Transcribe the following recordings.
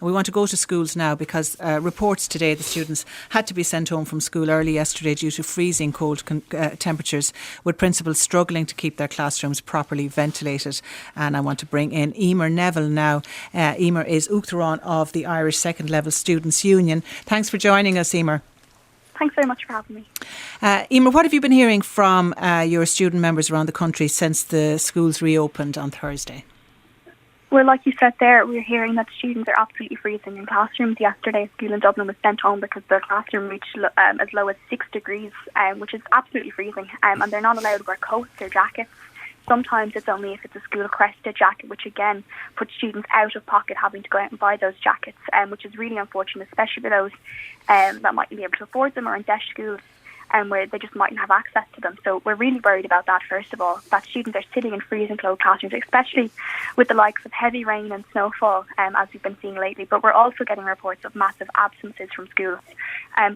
We want to go to schools now because reports today the students had to be sent home from school early yesterday due to freezing cold temperatures, with principals struggling to keep their classrooms properly ventilated. And I want to bring in Emer Neville now. Emer is Uachtaráin of the Irish Second Level Students' Union. Thanks for joining us, Emer. Thanks very much for having me. Emer, what have you been hearing from your student members around the country since the schools reopened on Thursday? Well, like you said there, we're hearing that students are absolutely freezing in classrooms. Yesterday, a school in Dublin was sent home because the classroom reached as low as 6 degrees, which is absolutely freezing. And they're not allowed to wear coats or jackets. Sometimes it's only if it's a school-crested jacket, which again puts students out of pocket having to go out and buy those jackets, which is really unfortunate, especially for those that mightn't be able to afford them or in deaf schools. Where they just mightn't have access to them. So we're really worried about that, first of all, that students are sitting in freezing cold classrooms, especially with the likes of heavy rain and snowfall, as we've been seeing lately. But we're also getting reports of massive absences from schools.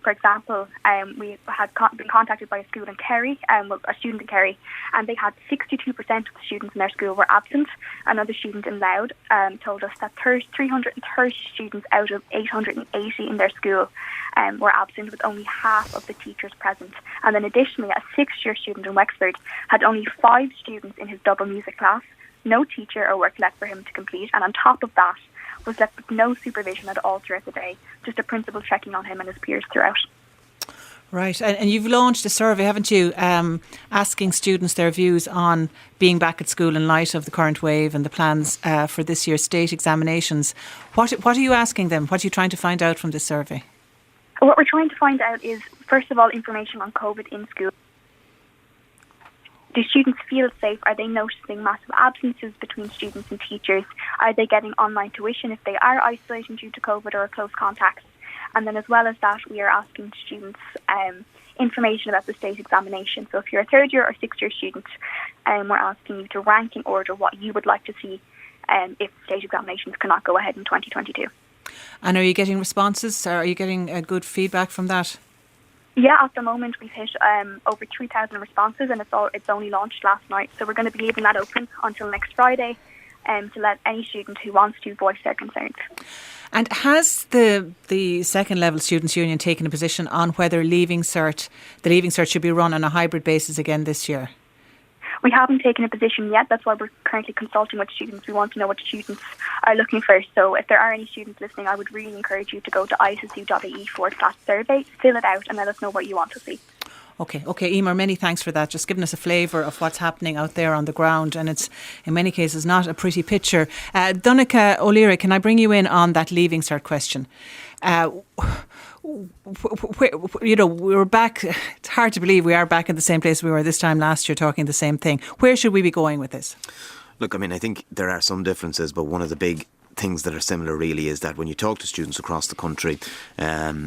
For example, we had been contacted by a school in Kerry, a student in Kerry, and they had 62% of the students in their school were absent. Another student in Louth told us that 330 students out of 880 in their school were absent, with only half of the teachers present. And then additionally, a 6th-year student in Wexford had only 5 students in his double music class, no teacher or work left for him to complete, and on top of that was left with no supervision at all throughout the day, just a principal checking on him and his peers throughout. Right, and you've launched a survey, haven't you, asking students their views on being back at school in light of the current wave and the plans for this year's state examinations. What are you asking them? What are you trying to find out from this survey? What we're trying to find out is, first of all, information on COVID in school. Do students feel safe? Are they noticing massive absences between students and teachers? Are they getting online tuition if they are isolating due to COVID or close contacts? And then as well as that, we are asking students information about the state examination. So if you're a 3rd year or 6th year student, we're asking you to rank in order what you would like to see if state examinations cannot go ahead in 2022. And are you getting responses? Are you getting good feedback from that? Yeah, at the moment we've hit over 3,000 responses, and it's only launched last night. So we're going to be leaving that open until next Friday to let any student who wants to voice their concerns. And has the Second Level Students' Union taken a position on whether the Leaving Cert should be run on a hybrid basis again this year? We haven't taken a position yet. That's why we're currently consulting with students. We want to know what students are looking for. So if there are any students listening, I would really encourage you to go to isscu.ie/survey, fill it out and let us know what you want to see. Okay, Emer, many thanks for that. Just giving us a flavour of what's happening out there on the ground, and it's in many cases not a pretty picture. Donncha O'Leary, can I bring you in on that Leaving Cert question? We're back. It's hard to believe we are back in the same place we were this time last year talking the same thing. Where should we be going with this? Look, I mean, I think there are some differences, but one of the big things that are similar really is that when you talk to students across the country, I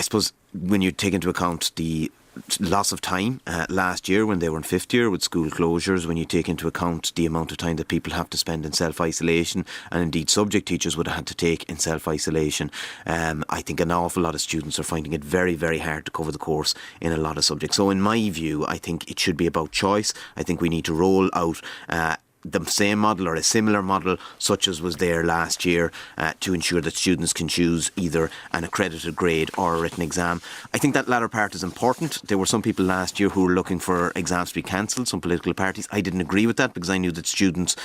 suppose when you take into account the loss of time last year when they were in 5th year with school closures, when you take into account the amount of time that people have to spend in self-isolation, and indeed subject teachers would have had to take in self-isolation, I think an awful lot of students are finding it very, very hard to cover the course in a lot of subjects. So in my view, I think it should be about choice. I think we need to roll out the same model or a similar model such as was there last year to ensure that students can choose either an accredited grade or a written exam. I think that latter part is important. There were some people last year who were looking for exams to be cancelled, some political parties. I didn't agree with that because I knew that students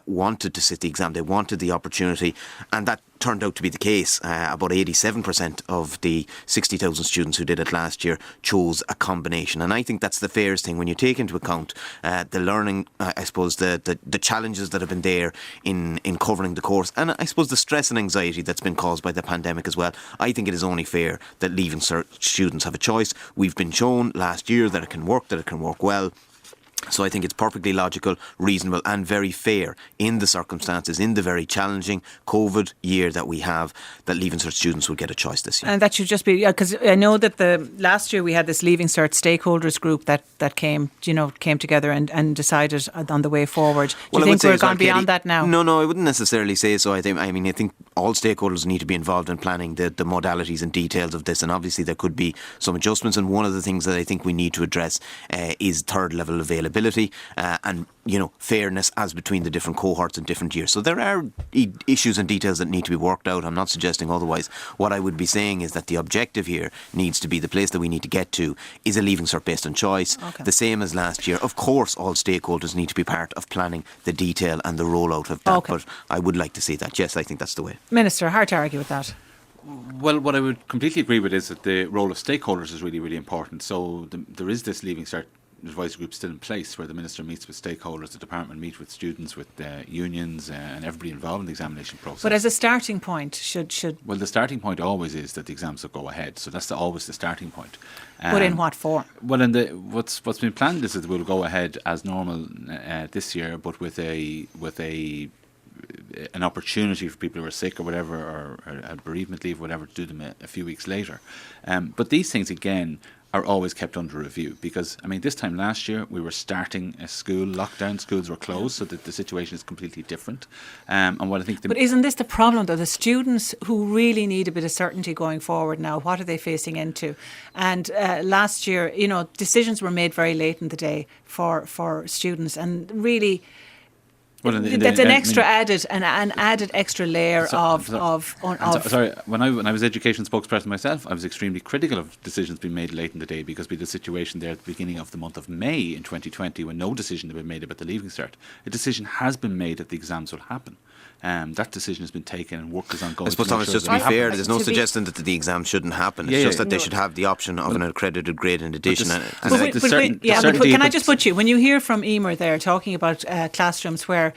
wanted to sit the exam, they wanted the opportunity, and that turned out to be the case. About 87% of the 60,000 students who did it last year chose a combination, and I think that's the fairest thing when you take into account the learning, I suppose the challenges that have been there in covering the course, and I suppose the stress and anxiety that's been caused by the pandemic as well. I think it is only fair that Leaving Cert students have a choice. We've been shown last year that it can work well. So I think it's perfectly logical, reasonable and very fair in the circumstances, in the very challenging COVID year that we have, that Leaving Cert students will get a choice this year. And that should just be, because I know that last year we had this Leaving Cert stakeholders group that came together and decided on the way forward. Do you think we're gone beyond that now? No, I wouldn't necessarily say so. I think all stakeholders need to be involved in planning the modalities and details of this, and obviously there could be some adjustments, and one of the things that I think we need to address is third level availability, and fairness as between the different cohorts and different years. So there are issues and details that need to be worked out. I'm not suggesting otherwise. What I would be saying is that the objective here needs to be, the place that we need to get to is a Leaving Cert based on choice. Okay. The same as last year. Of course, all stakeholders need to be part of planning the detail and the rollout of that. Okay. But I would like to see that. Yes, I think that's the way. Minister, hard to argue with that. Well, what I would completely agree with is that the role of stakeholders is really, really important. So there is this Leaving Cert advisory group still in place where the Minister meets with stakeholders, the department meets with students, with unions and everybody involved in the examination process. But as a starting point, should Well, the starting point always is that the exams will go ahead. So that's always the starting point. but in what form? Well, what's been planned is that we'll go ahead as normal this year, but with an opportunity for people who are sick or whatever, or had bereavement leave, whatever, to do them a few weeks later. But these things, again, are always kept under review because, this time last year we were starting a school lockdown, schools were closed, so that the situation is completely different. And what I think... But isn't this the problem, though? The students who really need a bit of certainty going forward now, what are they facing into? And last year, decisions were made very late in the day for students, and really... Well, that's an added extra layer of. Sorry, when I was education spokesperson myself, I was extremely critical of decisions being made late in the day because we had a situation there at the beginning of the month of May in 2020 when no decision had been made about the Leaving Cert. A decision has been made that the exams will happen. That decision has been taken and work is ongoing. I suppose, Thomas, just to be fair, there's no suggestion that the exam shouldn't happen. It's just that they should have the option of an accredited grade in addition. But can I just put you, when you hear from Emer there talking about classrooms where,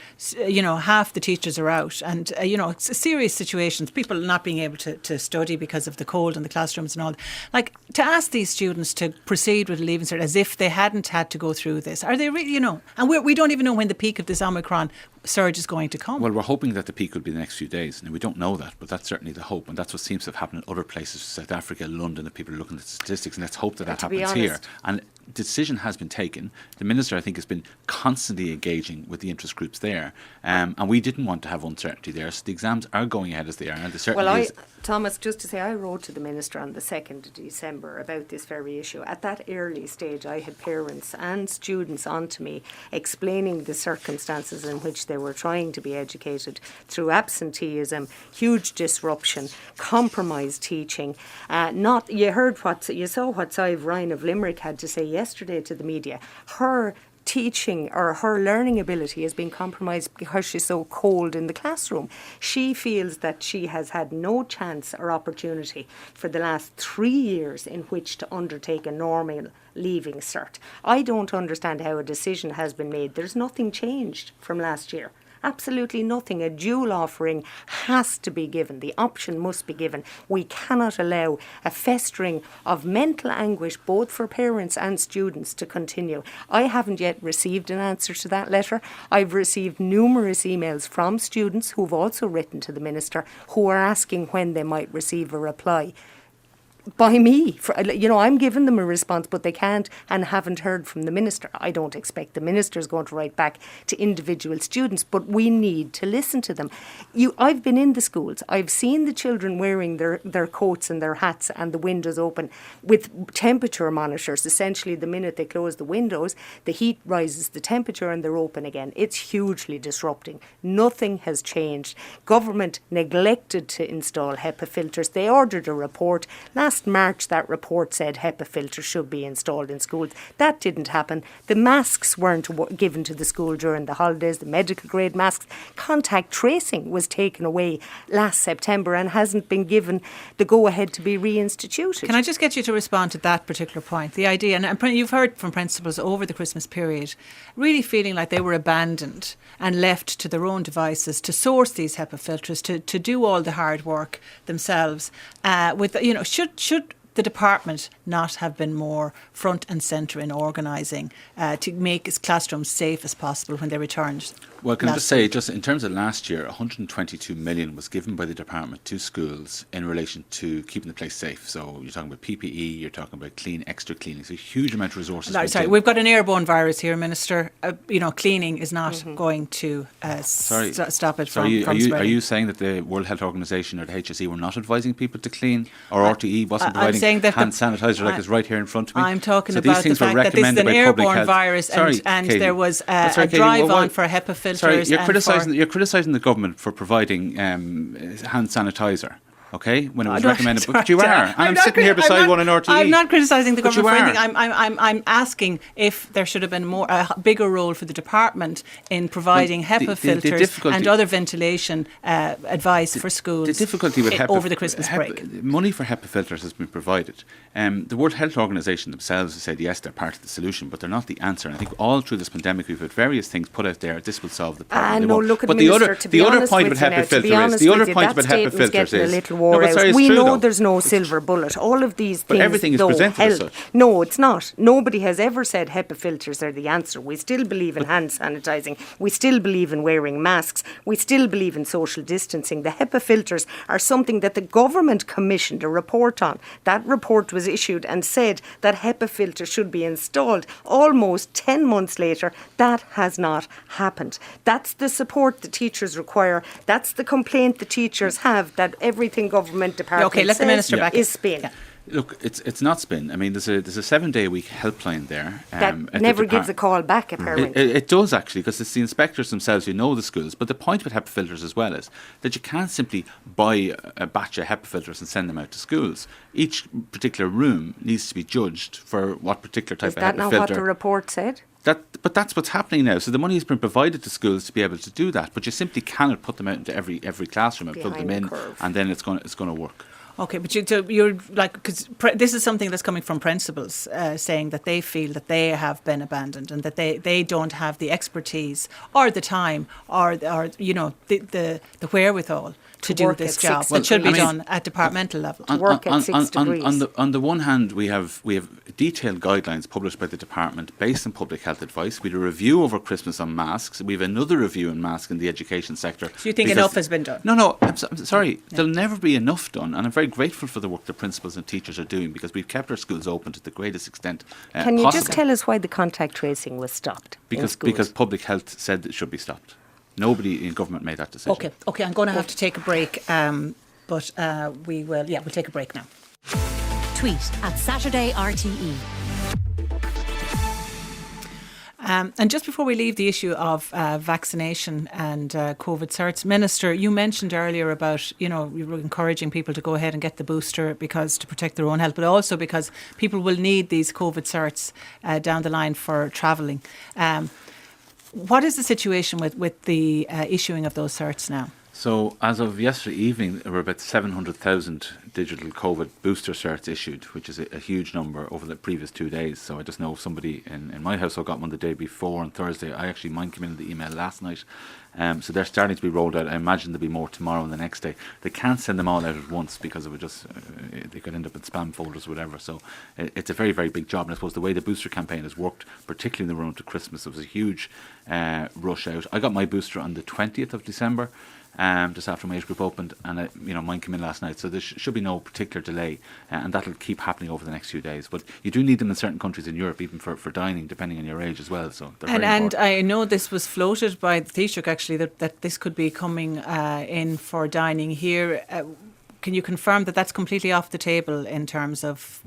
half the teachers are out and, serious situations, people not being able to study because of the cold in the classrooms and all, like to ask these students to proceed with a Leaving Cert as if they hadn't had to go through this, are they really, and we don't even know when the peak of this Omicron surge is going to come. Well, we're hoping that the peak will be the next few days. Now, we don't know that, but that's certainly the hope, and that's what seems to have happened in other places, South Africa, London, that people are looking at statistics, and let's hope that happens here. And the decision has been taken. The Minister, I think, has been constantly engaging with the interest groups there, and we didn't want to have uncertainty there, so the exams are going ahead as they are. And the certainty Thomas, just to say, I wrote to the Minister on the 2nd of December about this very issue. At that early stage, I had parents and students on to me explaining the circumstances in which they were trying to be educated through absenteeism, huge disruption, compromised teaching. You saw what Sive Ryan of Limerick had to say yesterday to the media. Her teaching or her learning ability has been compromised because she's so cold in the classroom. She feels that she has had no chance or opportunity for the last 3 years in which to undertake a normal Leaving Cert. I don't understand how a decision has been made. There's nothing changed from last year. Absolutely nothing. A dual offering has to be given. The option must be given. We cannot allow a festering of mental anguish both for parents and students to continue. I haven't yet received an answer to that letter. I've received numerous emails from students who've also written to the Minister who are asking when they might receive a reply. By me, I'm giving them a response, but they can't and haven't heard from the Minister. I don't expect the Minister is going to write back to individual students, but we need to listen to them. I've been in the schools. I've seen the children wearing their coats and their hats and the windows open with temperature monitors. Essentially, the minute they close the windows, the heat rises the temperature and they're open again. It's hugely disrupting. Nothing has changed. Government neglected to install HEPA filters. They ordered a report. Last March, that report said HEPA filters should be installed in schools. That didn't happen. The masks weren't given to the school during the holidays, the medical grade masks. Contact tracing was taken away last September and hasn't been given the go-ahead to be reinstituted. Can I just get you to respond to that particular point? The idea, and you've heard from principals over the Christmas period, really feeling like they were abandoned and left to their own devices to source these HEPA filters, to do all the hard work themselves. Should the department not have been more front and centre in organising to make its classrooms safe as possible when they returned? Well, can I just say, just in terms of last year, 122 million was given by the department to schools in relation to keeping the place safe. So you're talking about PPE, you're talking about extra cleaning. So a huge amount of resources. Sorry, we've got an airborne virus here, Minister. Cleaning is not going to stop it from spreading. Are you saying that the World Health Organization or the HSE were not advising people to clean, or RTE wasn't providing saying that hand sanitizer like it's right here in front of me. I'm talking so about these things the fact were that this is recommended an by Public airborne Health. virus, Sorry, and Katie. there was That's a right, Katie. drive Well, on for HEPA filters. Sorry, you're and criticising the government for providing hand sanitizer. Okay, when it was No, recommended, sorry, but you are. And I'm not sitting here beside one in RTE. I'm not criticising the But you government for are. anything. I'm asking if there should have been a bigger role for the department in providing Well, HEPA the filters difficulty- and other ventilation advice for schools. The difficulty with HEPA, over the Christmas break. Money for HEPA filters has been provided. The World Health Organization themselves have said yes, they're part of the solution, but they're not the answer. And I think all through this pandemic, we've had various things put out there. This will solve the problem. They No, won't. look at But Minister, the to be other honest point with with you now, HEPA to be filter is honest the other with you, point that about HEPA statement's filters getting is a little wore but out. sorry, it's We true, know though. there's no silver bullet. All of these But things, everything is though, presented as help. such. No, it's not. Nobody has ever said HEPA filters are the answer. We still believe in hand sanitising. We still believe in wearing masks. We still believe in social distancing. The HEPA filters are something that the government commissioned a report on. That report was issued and said that HEPA filters should be installed. Almost 10 months later, that has not happened. That's the support the teachers require. That's the complaint the teachers have, that everything government department Okay, let the says Minister back in. is spin. Yeah. Look, it's not spin. I mean, there's a 7-day-a-week helpline there. That at the never gives a depart- call back, apparently. It does actually, because it's the inspectors themselves who know the schools. But the point with HEPA filters as well is that you can't simply buy a batch of HEPA filters and send them out to schools. Each particular room needs to be judged for what particular type Is of that HEPA not filter. what the report said? But that's what's happening now. So the money has been provided to schools to be able to do that. But you simply cannot put them out into every classroom and plug them Behind in, the curve. and then it's going to work. Okay, but you're like, because this is something that's coming from principals saying that they feel that they have been abandoned and that they don't have the expertise or the time or you know the wherewithal to do work this at job 6 that should be degrees. done at departmental level. work at 6 degrees. On the one hand, we have detailed guidelines published by the department based on public health advice. We had a review over Christmas on masks. We have another review on masks in the education sector. So you think because- enough has been done? No, I'm sorry. There'll never be enough done, and I'm very grateful for the work the principals and teachers are doing, because we've kept our schools open to the greatest extent Can you possible. just tell us why the contact tracing was stopped in schools? Because public health said it should be stopped. Nobody in government made that decision. Okay, I'm going to have to take a break, but we'll take a break now. Tweet at Saturday RTE. And just before we leave the issue of vaccination and COVID certs, Minister, you mentioned earlier about, you were encouraging people to go ahead and get the booster because to protect their own health, but also because people will need these COVID certs down the line for travelling. What is the situation with the issuing of those certs now? So as of yesterday evening, there were about 700,000 digital COVID booster certs issued, which is a huge number over the previous 2 days. So I just know somebody in my household got one the day before on Thursday. Mine came in the email last night. So they're starting to be rolled out. I imagine there'll be more tomorrow and the next day. They can't send them all out at once because it would just they could end up in spam folders or whatever. So it's a very, very big job. And I suppose the way the booster campaign has worked, particularly in the run up to Christmas, it was a huge rush out. I got my booster on the 20th of December. Just after my age group opened, and mine came in last night, so there should be no particular delay, and that'll keep happening over the next few days. But you do need them in certain countries in Europe, even for dining, depending on your age as well. So they're very And important. I know this was floated by the Taoiseach actually that this could be coming in for dining here. Can you confirm that that's completely off the table in terms of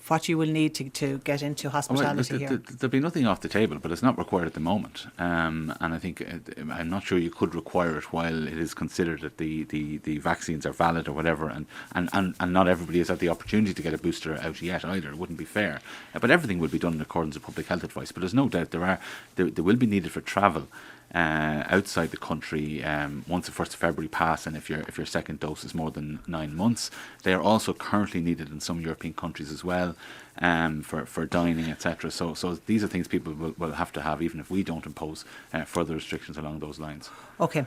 what you will need to get into hospitality here? There'll be nothing off the table, but it's not required at the moment. And I think I'm not sure you could require it while it is considered that the vaccines are valid or whatever, and not everybody has had the opportunity to get a booster out yet either. It wouldn't be fair. But everything will be done in accordance with public health advice. But there's no doubt there will be needed for travel. Outside the country once the 1st of February pass, and if your second dose is more than 9 months. They are also currently needed in some European countries as well for dining, etc. So these are things people will have to have even if we don't impose further restrictions along those lines. Okay.